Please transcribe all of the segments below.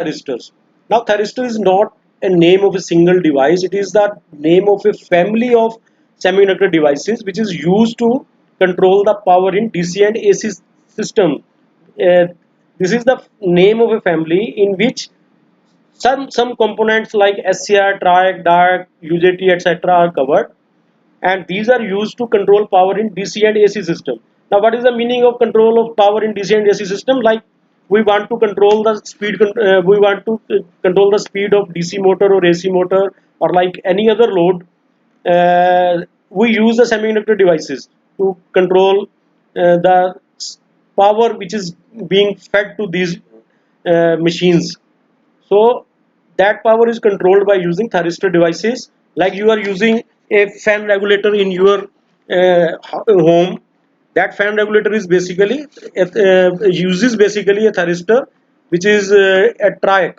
thyristors. Now, thyristor is not a name of a single device, it is the name of a family of semiconductor devices which is used to control the power in DC and AC system. Uh, this is the name of a family in which some components like SCR, TRIAC, DAC, UJT, etc. are covered, and these are used to control power in DC and AC system. Now, what is the meaning of control of power in DC and AC system? Like, we want to control the speed, we want to control the speed of DC motor or AC motor, or like any other load. We use the semiconductor devices to control the power which is being fed to these machines. So that power is controlled by using thyristor devices. Like, you are using a fan regulator in your home. That fan regulator is basically uses basically a thyristor, which is a triac.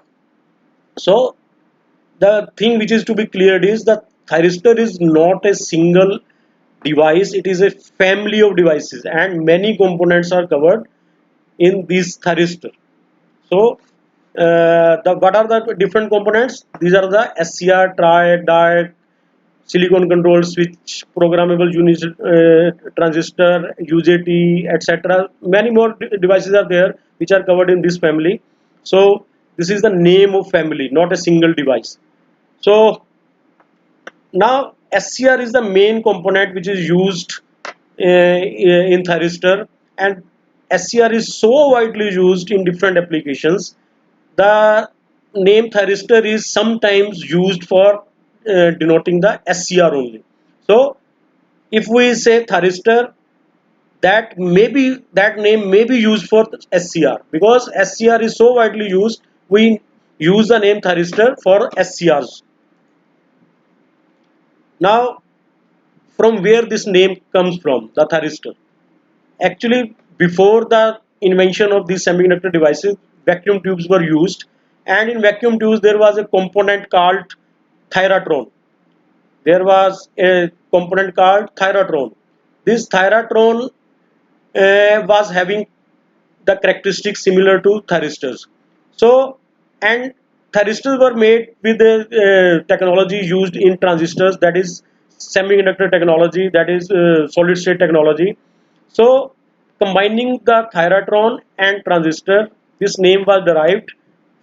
So the thing which is to be cleared is that thyristor is not a single device; it is a family of devices, and many components are covered in this thyristor. So, the what are the different components? These are the SCR, TRIAC, DIAC, silicon control switch, programmable unit transistor, UJT, etc. Many more devices are there which are covered in this family. So, this is the name of family, not a single device. So, now SCR is the main component which is used in thyristor, and SCR is so widely used in different applications. The name thyristor is sometimes used for denoting the SCR only. So if we say thyristor, that name may be used for SCR, because SCR is so widely used. We use the name thyristor for SCRs. Now, from where this name comes from, the thyristor? Actually, before the invention of these semiconductor devices, vacuum tubes were used, and in vacuum tubes there was a component called thyratron. There was a component called thyratron. This thyratron was having the characteristics similar to thyristors. So, and thyristors were made with the technology used in transistors, that is semiconductor technology, that is solid state technology. So, combining the thyratron and transistor, this name was derived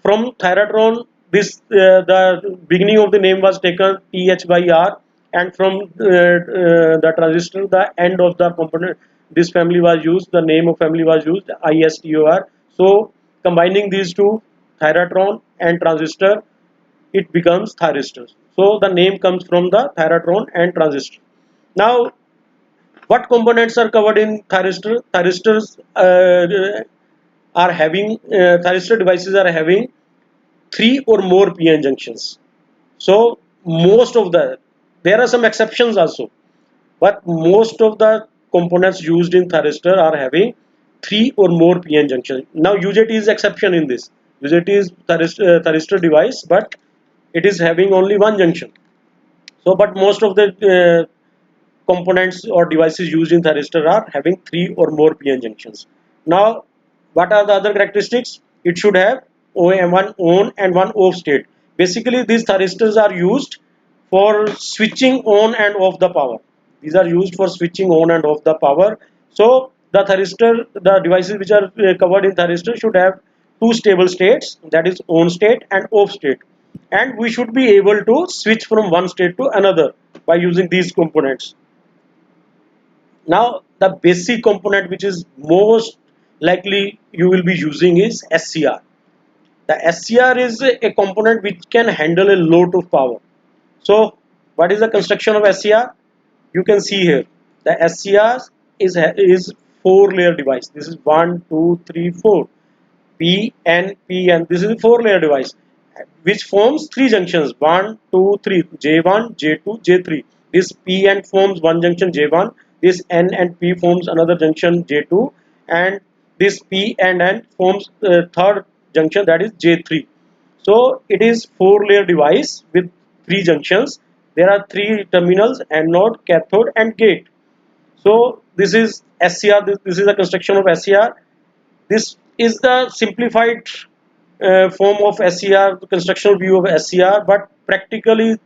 from thyratron. This the beginning of the name was taken TH by R, and from the transistor, the end of the component, this family was used. The name of family was used, ISTOR. So combining these two, thyratron and transistor, it becomes thyristors. So the name comes from the thyratron and transistor. Now, what components are covered in thyristor? Thyristors are having thyristor devices are having three or more PN junctions. So most of the, there are some exceptions also, but most of the components used in thyristor are having three or more PN junctions. Now UJT is exception in this. UJT is thyristor device, but it is having only one junction. So, but most of the components or devices used in thyristor are having three or more PN junctions. Now, what are the other characteristics? It should have one on and one off state. Basically, these thyristors are used for switching on and off the power. These are used for switching on and off the power. So, the thyristor, the devices which are covered in thyristor should have two stable states, that is on state and off state, and we should be able to switch from one state to another by using these components. Now, the basic component which is most likely you will be using is SCR. The SCR is a component which can handle a lot of power. So, what is the construction of SCR? You can see here. The SCR is four layer device. This is 1, 2, 3, 4. P, N, P, N. This is a four layer device which forms three junctions, 1, 2, 3, J1, J2, J3. This P N forms one junction, J1. This N and P forms another junction, J2. And this P and N forms the third junction, that is J3. So it is four layer device with three junctions. There are three terminals, anode, cathode and gate. So this is SCR, this is the construction of SCR. This is the simplified form of SCR, the constructional view of SCR, but practically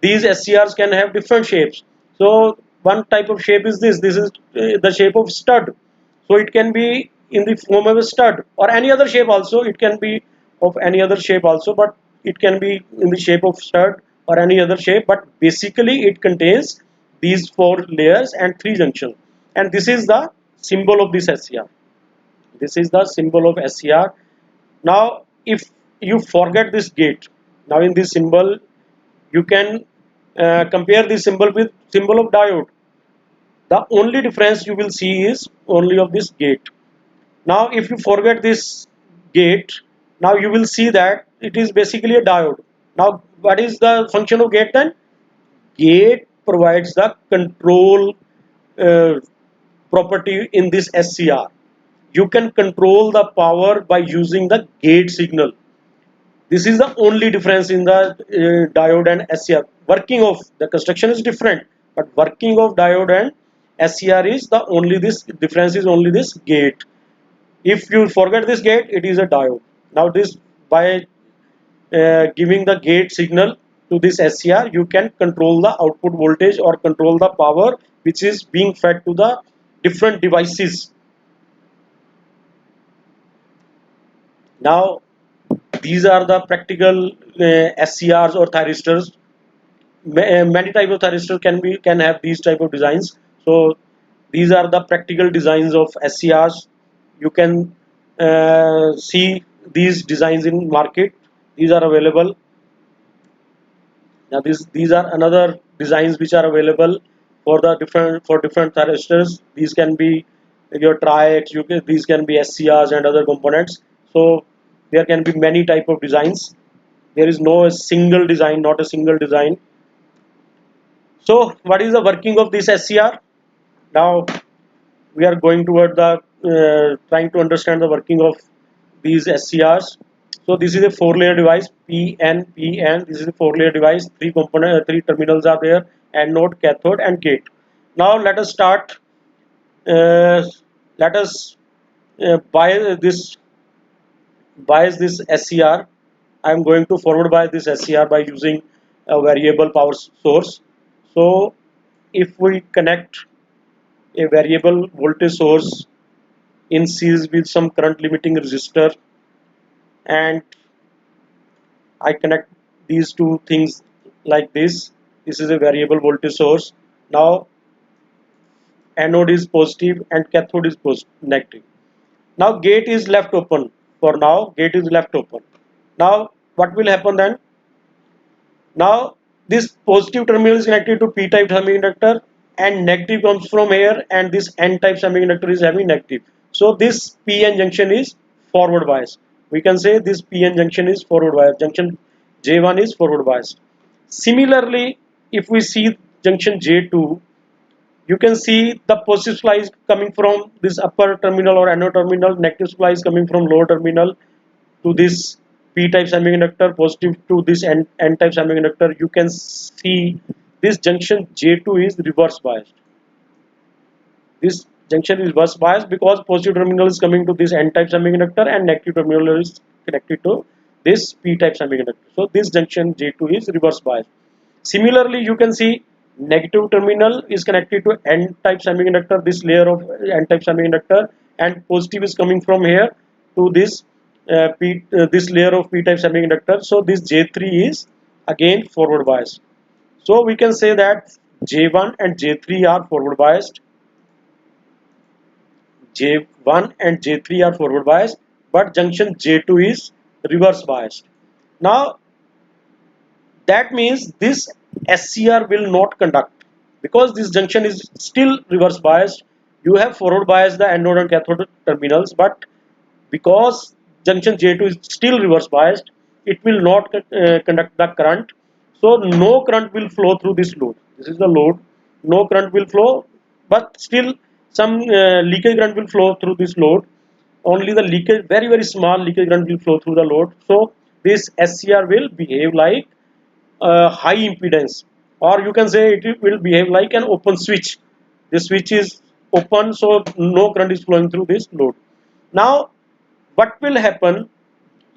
these SCRs can have different shapes. So one type of shape is this. This is the shape of stud. So it can be in the form of a stud or any other shape also. It can be of any other shape also, but it can be in the shape of stud or any other shape. But basically it contains these four layers and three junctions. And this is the symbol of this SCR. This is the symbol of SCR. Now if you forget this gate, now in this symbol you can compare this symbol with symbol of diode. The only difference you will see is only of this gate. Now if you forget this gate, now you will see that it is basically a diode. Now what is the function of gate then? Gate provides the control uh, property in this SCR. You can control the power by using the gate signal. This is the only difference in the diode and SCR. Working of the construction is different, but working of diode and SCR is the only this difference is only this gate. If you forget this gate, it is a diode. Now this by giving the gate signal to this SCR, you can control the output voltage or control the power which is being fed to the different devices. Now these are the practical SCRs or thyristors. Many type of thyristor can have these type of designs. So these are the practical designs of SCRs. You can see these designs in market. These are available. Now these are another designs which are available for the different thyristors. These can be your triacs. These can be SCRs and other components. So there can be many type of designs. There is no single design, not a single design. So what is the working of this SCR? Now we are going toward the trying to understand the working of these SCRs. So this is a four-layer device, PN. This is a four-layer device. Three terminals are there: anode, cathode, and gate. Now let us start. Uh, Let us bias this SCR. I am going to forward bias this SCR by using a variable power source. So if we connect a variable voltage source in series with some current limiting resistor, and I connect these two things like this. This is a variable voltage source. Now anode is positive and cathode is negative. Now gate is left open. For now gate is left open. Now what will happen then? Now this positive terminal is connected to p-type semiconductor and negative comes from here, and this n-type semiconductor is having negative. So this p-n junction is forward bias. We can say this p-n junction is forward bias. Junction J1 is forward biased. Similarly, if we see junction J2, you can see the positive supply is coming from this upper terminal or anode terminal, negative supply is coming from lower terminal to this p-type semiconductor, positive to this n-type semiconductor. You can see this junction J2 is reverse biased. This junction is reverse biased because positive terminal is coming to this n-type semiconductor and negative terminal is connected to this p-type semiconductor. So this junction J2 is reverse biased. Similarly, you can see negative terminal is connected to n-type semiconductor, this layer of n-type semiconductor, and positive is coming from here to this this layer of p-type semiconductor. So this J3 is again forward biased. So we can say that J1 and J3 are forward biased. J1 and J3 are forward biased, but junction J2 is reverse biased. Now that means this SCR will not conduct because this junction is still reverse biased. You have forward biased the anode and cathode terminals, but because junction J2 is still reverse biased, it will not conduct the current. So no current will flow through this load. This is the load. No current will flow, but still some leakage current will flow through this load. Only the leakage, very small leakage current will flow through the load. So this SCR will behave like high impedance, or you can say it will behave like an open switch. The switch is open, so no current is flowing through this load. Now what will happen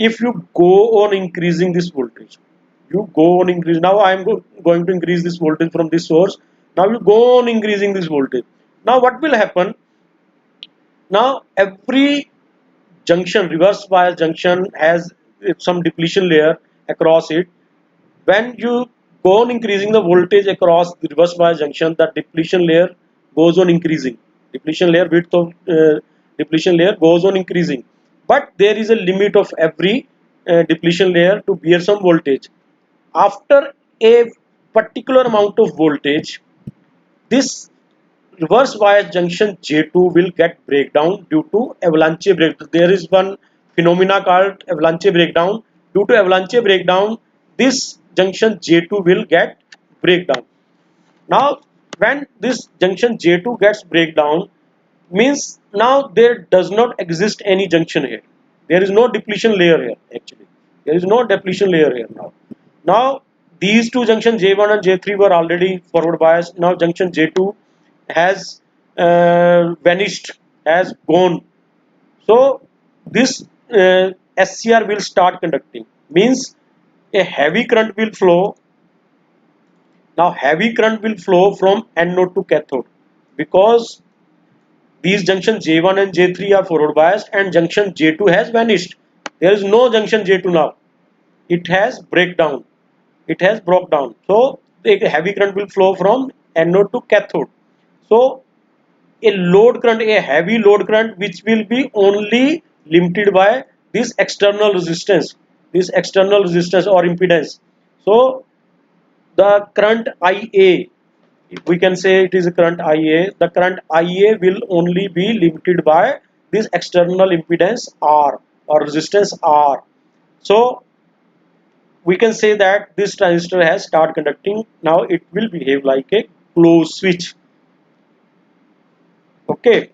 if you go on increasing this voltage, you go on increase. Now I am going to increase this voltage from this source. Now you go on increasing this voltage. Now what will happen? Now every junction, reverse bias junction, has some depletion layer across it. When you go on increasing the voltage across the reverse bias junction, the depletion layer goes on increasing. Depletion layer, width of depletion layer goes on increasing, but there is a limit of every depletion layer to bear some voltage. After a particular amount of voltage, this reverse bias junction J2 will get breakdown due to avalanche breakdown. There is one phenomena called avalanche breakdown. Due to avalanche breakdown, this junction J2 will get breakdown. Now when this junction J2 gets breakdown, means now there does not exist any junction here. There is no depletion layer here actually. There is no depletion layer here now. Now these two junctions J1 and J3 were already forward biased. Now junction J2 has vanished, has gone. So this SCR will start conducting. Means a heavy current will flow. Now heavy current will flow from anode to cathode, because these junctions J1 and J3 are forward biased and junction J2 has vanished. There is no junction J2 now. It has breakdown. It has broke down. So the heavy current will flow from anode to cathode. So a load current, a heavy load current, which will be only limited by this external resistance or impedance. So the current IA, we can say it is a current IA. The current IA will only be limited by this external impedance R or resistance R. So we can say that this transistor has started conducting. Now it will behave like a closed switch. Okay.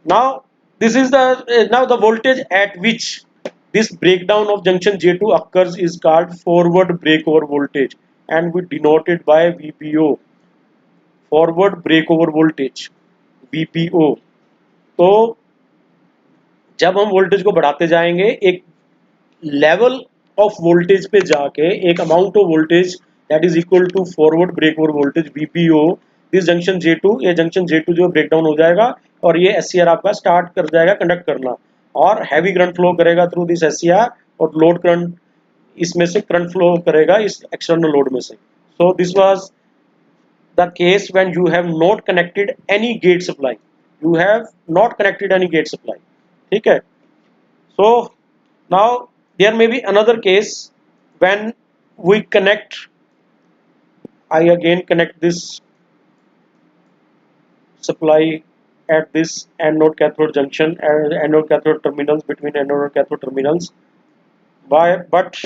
Now this is the now the voltage at which this breakdown of junction J2 occurs is called forward breakover voltage, and we denote it by VBO, forward breakover voltage, VBO. तो जब हम voltage को बढ़ाते जाएंगे, एक level of voltage पे जाके एक amount of voltage that is equal to forward breakover voltage VPO, this junction J2, ये जंक्शन J2 जो ब्रेकडाउन हो जाएगा और ये SCR आपका स्टार्ट कर जाएगा कंडक्ट करना, और हैवी करंट फ्लो करेगा थ्रू दिस SCR, और लोड करंट इसमें से करंट फ्लो करेगा इस एक्सटर्नल लोड में से. So this was the case when you have not connected any gate supply. You have not connected any gate supply. Okay. So now there may be another case when we connect. I again connect this supply at this anode cathode junction and anode cathode terminals, between anode and cathode terminals. But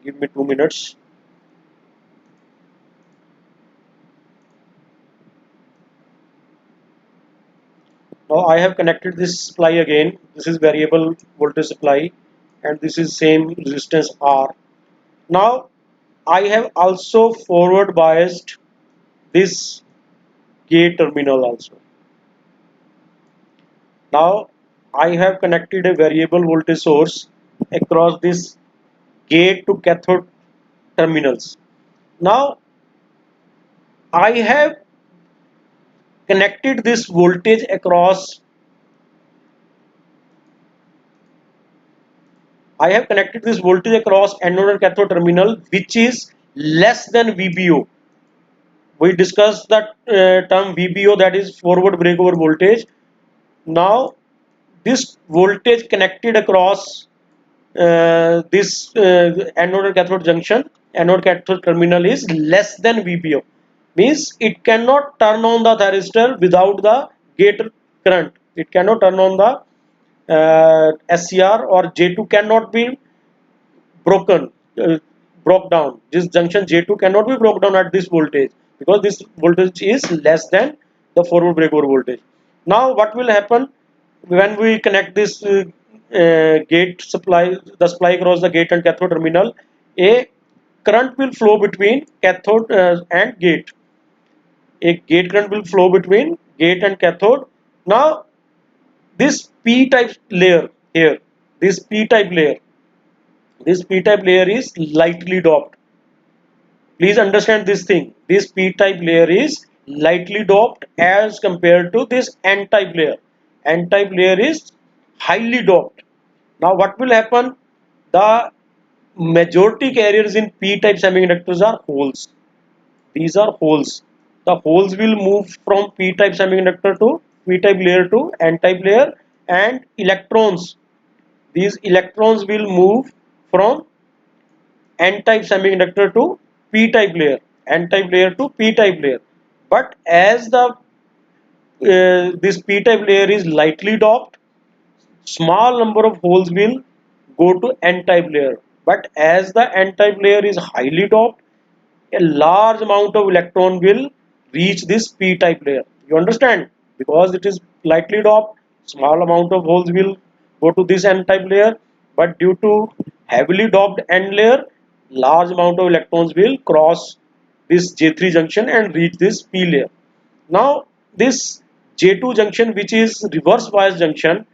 give me 2 minutes. Now I have connected this supply again. This is variable voltage supply and this is same resistance R. Now I have also forward biased this gate terminal also. Now I have connected a variable voltage source across this gate to cathode terminals. Now I have connected this voltage across anode and cathode terminal, which is less than VBO. We discussed that term VBO, that is forward breakover voltage. Now this voltage connected across this anode and cathode junction, anode cathode terminal, is less than VBO. Means it cannot turn on the thyristor without the gate current. It cannot turn on the SCR, or J2 cannot be broken, broke down. This junction J2 cannot be broken down at this voltage, because this voltage is less than the forward breakover voltage. Now what will happen when we connect this gate supply, the supply across the gate and cathode terminal? A current will flow between cathode and gate. A gate current will flow between gate and cathode. Now this p-type layer here, this p-type layer, this p-type layer is lightly doped. Please understand this thing. This p-type layer is lightly doped as compared to this n-type layer. N-type layer is highly doped. Now what will happen? The majority carriers in p-type semiconductors are holes. These are holes. The holes will move from p-type semiconductor to p-type layer to n-type layer, and electrons. These electrons will move from n-type semiconductor to p-type layer, n-type layer to p-type layer. But as the this p-type layer is lightly doped, small number of holes will go to n-type layer. But as the n-type layer is highly doped, a large amount of electron will reach this p-type layer. You understand? Because it is lightly doped, small amount of holes will go to this n-type layer, but due to heavily doped n layer, large amount of electrons will cross this J3 junction and reach this p layer. Now this J2 junction, which is reverse bias junction,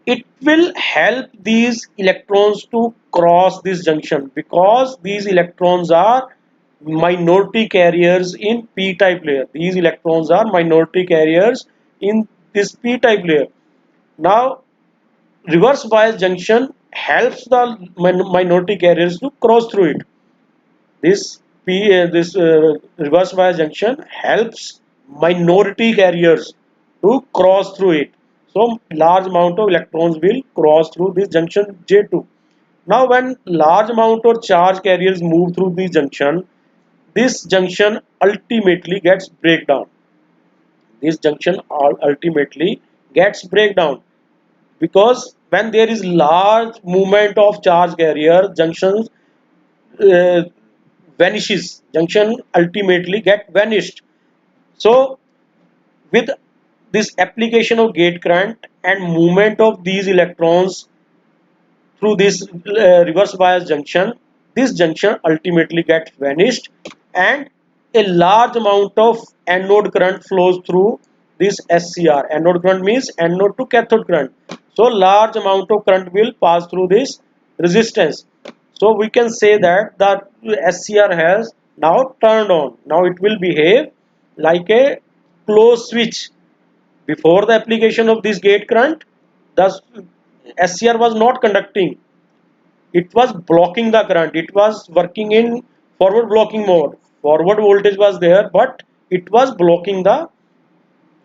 it will help these electrons to cross this junction, because these electrons are minority carriers in p-type layer. These electrons are minority carriers in this p-type layer. Now reverse bias junction helps the minority carriers to cross through it. This reverse bias junction helps minority carriers to cross through it. So large amount of electrons will cross through this junction J2. Now when large amount of charge carriers move through this junction ultimately gets breakdown. This junction ultimately gets breakdown, because when there is large movement of charge carrier, junctions uh, vanishes. Junction ultimately get vanished. So with this application of gate current and movement of these electrons through this reverse bias junction, this junction ultimately gets vanished, and a large amount of anode current flows through this SCR. Anode current means anode to cathode current. So large amount of current will pass through this resistance. So we can say that the SCR has now turned on. Now it will behave like a closed switch. Before the application of this gate current, the SCR was not conducting. It was blocking the current. It was working in forward blocking mode. Forward voltage was there, but it was blocking the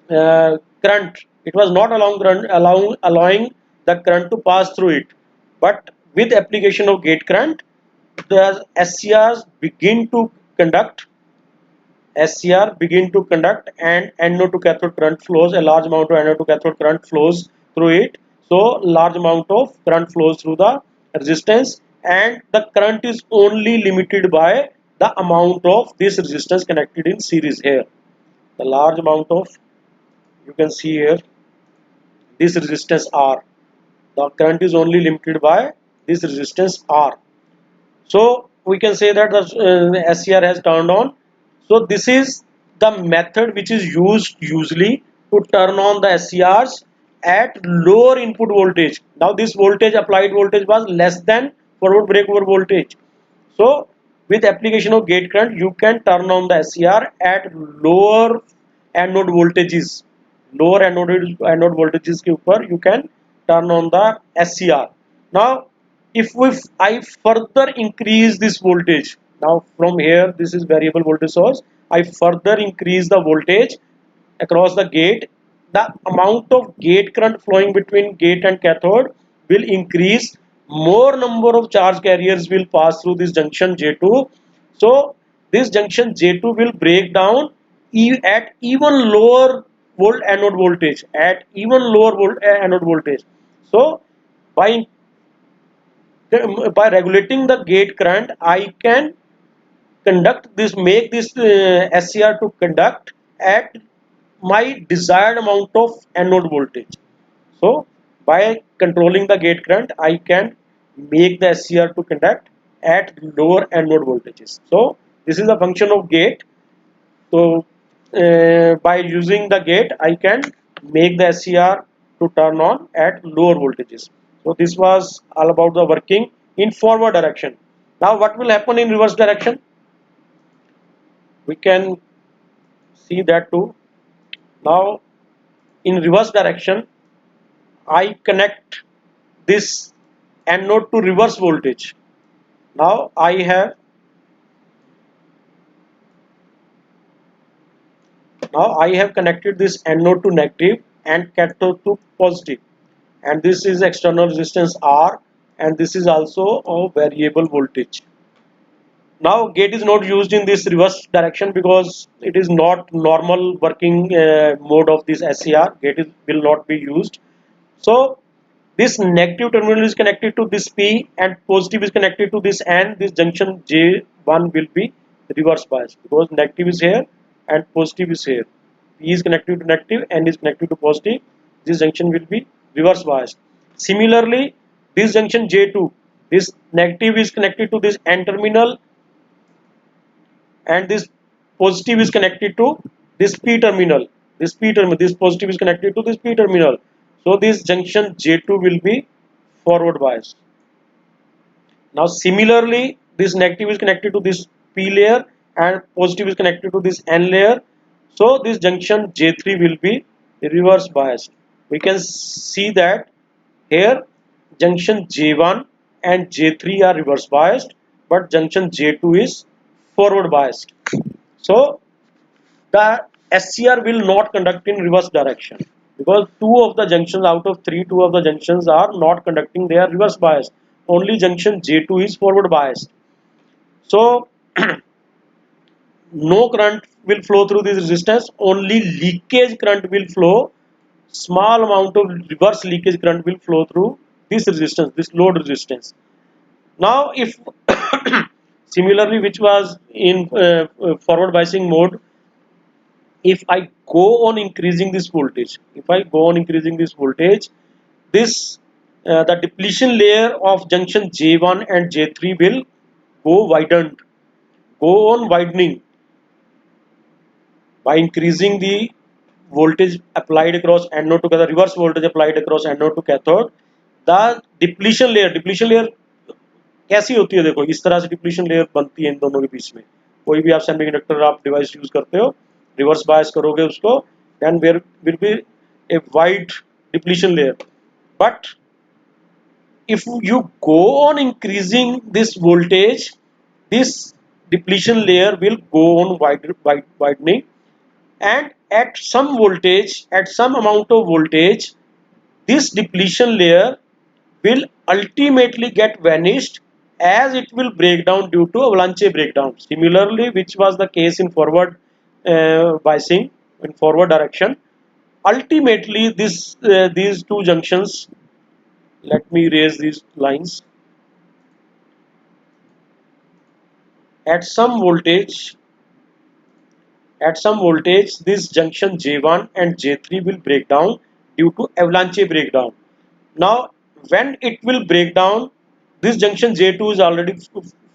current. It was not allowing the current to pass through it. But with application of gate current, the SCRs begin to conduct. SCR begin to conduct, and anode to cathode current flows. A large amount of anode to cathode current flows through it. So large amount of current flows through the resistance, and the current is only limited by the amount of this resistance connected in series here. The large amount of, you can see here, this resistance R. The current is only limited by this resistance R. So we can say that the SCR has turned on. So this is the method which is used usually to turn on the SCRs at lower input voltage. Now this voltage, applied voltage, was less than forward breakover voltage. So with application of gate current, you can turn on the SCR at lower anode voltages. Lower anode voltages के ऊपर you can turn on the SCR. Now if I further increase this voltage, now from here, this is variable voltage source, I further increase the voltage across the gate, the amount of gate current flowing between gate and cathode will increase. More number of charge carriers will pass through this junction J2. So this junction J2 will break down at even lower anode voltage, anode voltage. So by regulating the gate current, I can make this SCR to conduct at my desired amount of anode voltage. So by controlling the gate current, I can make the SCR to conduct at lower anode voltages. So this is a function of gate. So by using the gate, I can make the SCR to turn on at lower voltages. So this was all about the working in forward direction. Now what will happen in reverse direction? We can see that too. Now in reverse direction, I connect this anode to reverse voltage. Now I have connected this anode to negative and cathode to positive, and this is external resistance R, and this is also a variable voltage. Now gate is not used in this reverse direction because it is not normal working mode of this SCR. Will not be used. So this negative terminal is connected to this P and positive is connected to this N. This junction J1 will be reverse biased because negative is here and positive is here. P is connected to negative, N is connected to positive. This junction will be reverse biased. Similarly, this junction J2, this negative is connected to this N terminal and this positive is connected to this P terminal. This positive is connected to this P terminal. So this junction J2 will be forward biased. Now similarly, this negative is connected to this P layer and positive is connected to this N layer. So this junction J3 will be reverse biased. We can see that here junction J1 and J3 are reverse biased, but junction J2 is forward biased. So the SCR will not conduct in reverse direction because two of the junctions out of three, two of the junctions are not conducting, they are reverse biased. Only junction J2 is forward biased. So no current will flow through this resistance, only leakage current will flow. Small amount of reverse leakage current will flow through this resistance, this load resistance. Now if similarly, which was in forward biasing mode, if I go on increasing this voltage, this the depletion layer of junction J1 and J3 will go on widening by increasing the voltage applied across anode to cathode, reverse voltage applied across anode to cathode. The depletion layer कैसी होती है, देखो इस तरह से depletion layer बनती है इन दोनों के बीच में. कोई भी आप सेमीकंडक्टर आप डिवाइस यूज करते हो, रिवर्स बायस करोगे उसको, then there will be a wide depletion layer. But if you go on increasing this voltage, this depletion layer will go on widening, and at some voltage, at some amount of voltage, this depletion layer will ultimately get vanished as it will break down due to avalanche breakdown. Similarly, which was the case in forward biasing, in forward direction, ultimately these two junctions, let me erase these lines, at some voltage this junction J1 and J3 will break down due to avalanche breakdown. Now when it will break down, this junction J2 is already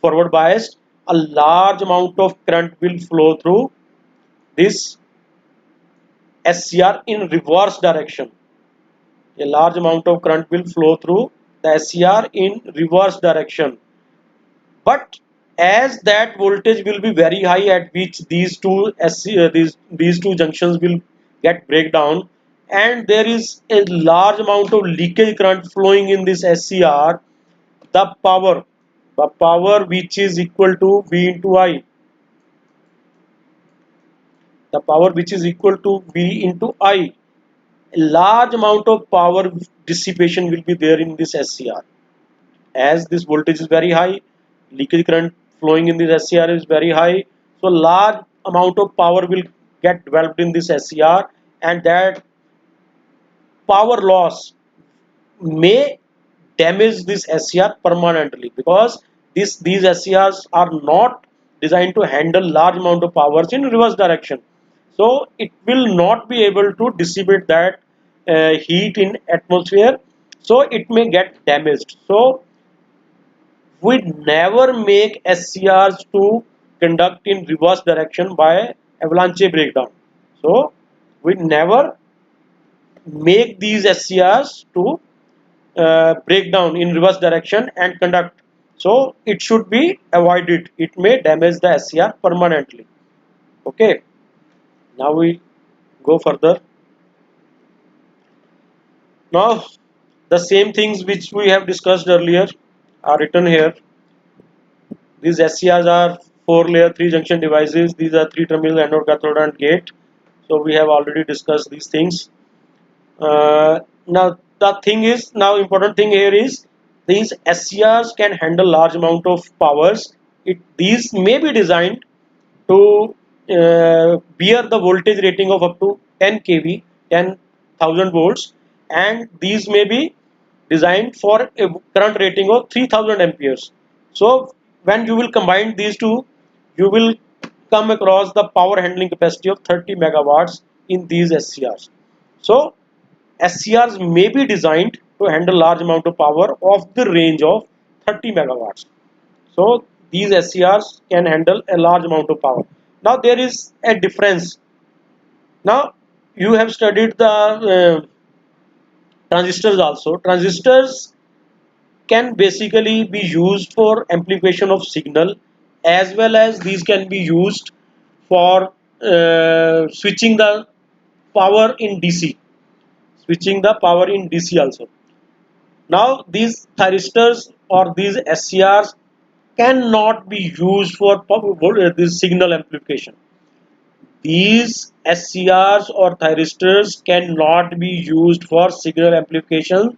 forward biased, a large amount of current will flow through this SCR in reverse direction. A large amount of current will flow through the SCR in reverse direction. But as that voltage will be very high at which these two these two junctions will get breakdown, and there is a large amount of leakage current flowing in this SCR, the power which is equal to V into I, the power which is equal to V into I, a large amount of power dissipation will be there in this SCR. As this voltage is very high, leakage current flowing in this SCR is very high, so large amount of power will get developed in this SCR, and that power loss may damage this SCR permanently because these SCRs are not designed to handle large amount of powers in reverse direction. So it will not be able to dissipate that heat in atmosphere, so it may get damaged. So we never make SCRs to conduct in reverse direction by avalanche breakdown. So we never make these SCRs to break down in reverse direction and conduct. So it should be avoided. It may damage the SCR permanently. Okay. Now we go further. Now the same things which we have discussed earlier are written here. These SCRs are 4-layer 3-junction devices. These are 3-terminal anode, cathode, and gate. So we have already discussed these things. Now the thing is, now important thing here is these SCRs can handle large amount of powers. These may be designed to bear the voltage rating of up to 10 kV, 10,000 volts, and these may be designed for a current rating of 3000 amperes. So when you will combine these two, you will come across the power handling capacity of 30 megawatts in these SCRs. So SCRs may be designed to handle large amount of power of the range of 30 megawatts. So these SCRs can handle a large amount of power. Now there is a difference. Now you have studied the transistors also. Transistors can basically be used for amplification of signal, as well as these can be used for switching the power in DC. Switching the power in DC also. Now these thyristors or these SCRs cannot be used for this signal amplification. These SCRs or thyristors cannot be used for signal amplification,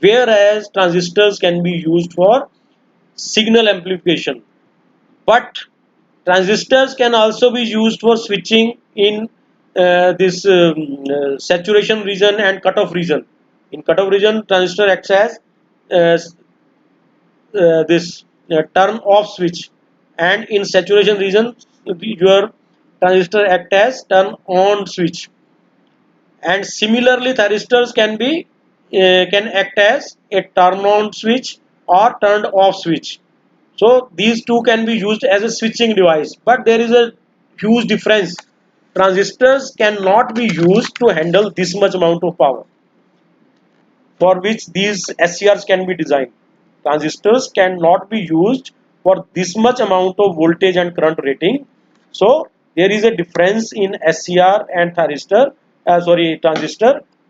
whereas transistors can be used for signal amplification. But transistors can also be used for switching in this saturation region and cutoff region. In cutoff region, transistor acts as uh, this turn off switch, and in saturation region your transistor act as turn on switch. And similarly thyristors can act as a turn on switch or turned off switch. So these two can be used as a switching device, but there is a huge difference. Transistors cannot be used to handle this much amount of power for which these SCRs can be designed. Transistors cannot be used for this much amount of voltage and current rating. So there is a difference in SCR and transistor.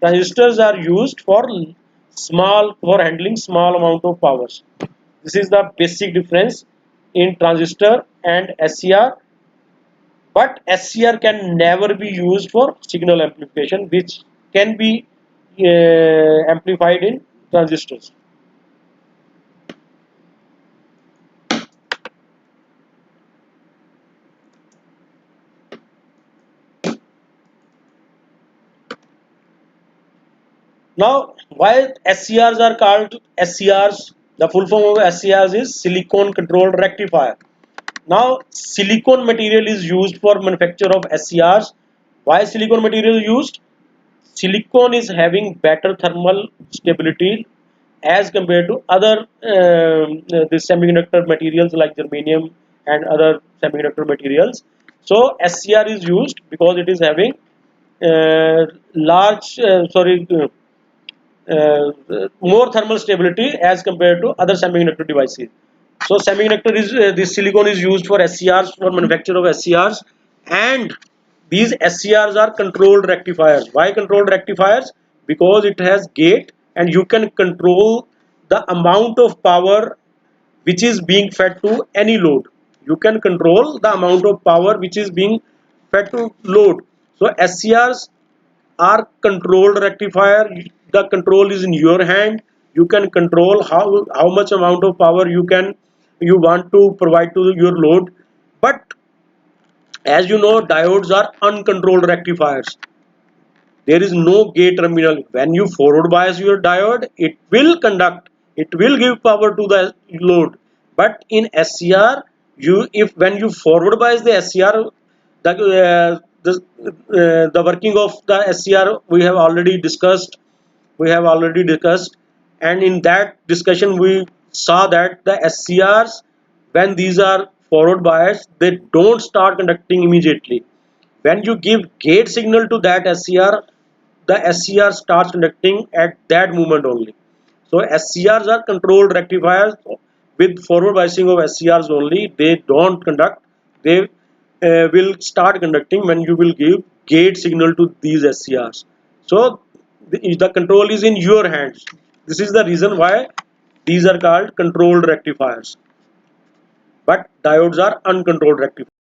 Transistors are used for handling small amount of powers. This is the basic difference in transistor and SCR. But SCR can never be used for signal amplification, which can be amplified in transistors. Now, why SCRs are called SCRs? The full form of SCRs is silicon controlled rectifier. Now, silicon material is used for manufacture of SCRs. Why silicon material is used? Silicon is having better thermal stability as compared to other the semiconductor materials like germanium and other semiconductor materials. So SCR is used because it is having large more thermal stability as compared to other semiconductor devices. So semiconductor is this silicon is used for SCRs, for manufacture of SCRs, and these SCRs are controlled rectifiers. Why controlled rectifiers? Because it has gate and you can control the amount of power which is being fed to any load. You can control the amount of power which is being fed to load. So SCRs are controlled rectifier. The control is in your hand. You can control how much amount of power you want to provide to your load. But as you know, diodes are uncontrolled rectifiers. There is no gate terminal. When you forward bias your diode, it will conduct, it will give power to the load. But in SCR, if when you forward bias the SCR, the working of the SCR we have already discussed, and in that discussion we saw that the SCRs, when these are forward biased, they don't start conducting immediately. When you give gate signal to that SCR, the SCR starts conducting at that moment only. So SCRs are controlled rectifiers. With forward biasing of SCRs only, they don't conduct. They will start conducting when you will give gate signal to these SCRs. So the control is in your hands. This is the reason why these are called controlled rectifiers. But diodes are uncontrolled rectifiers.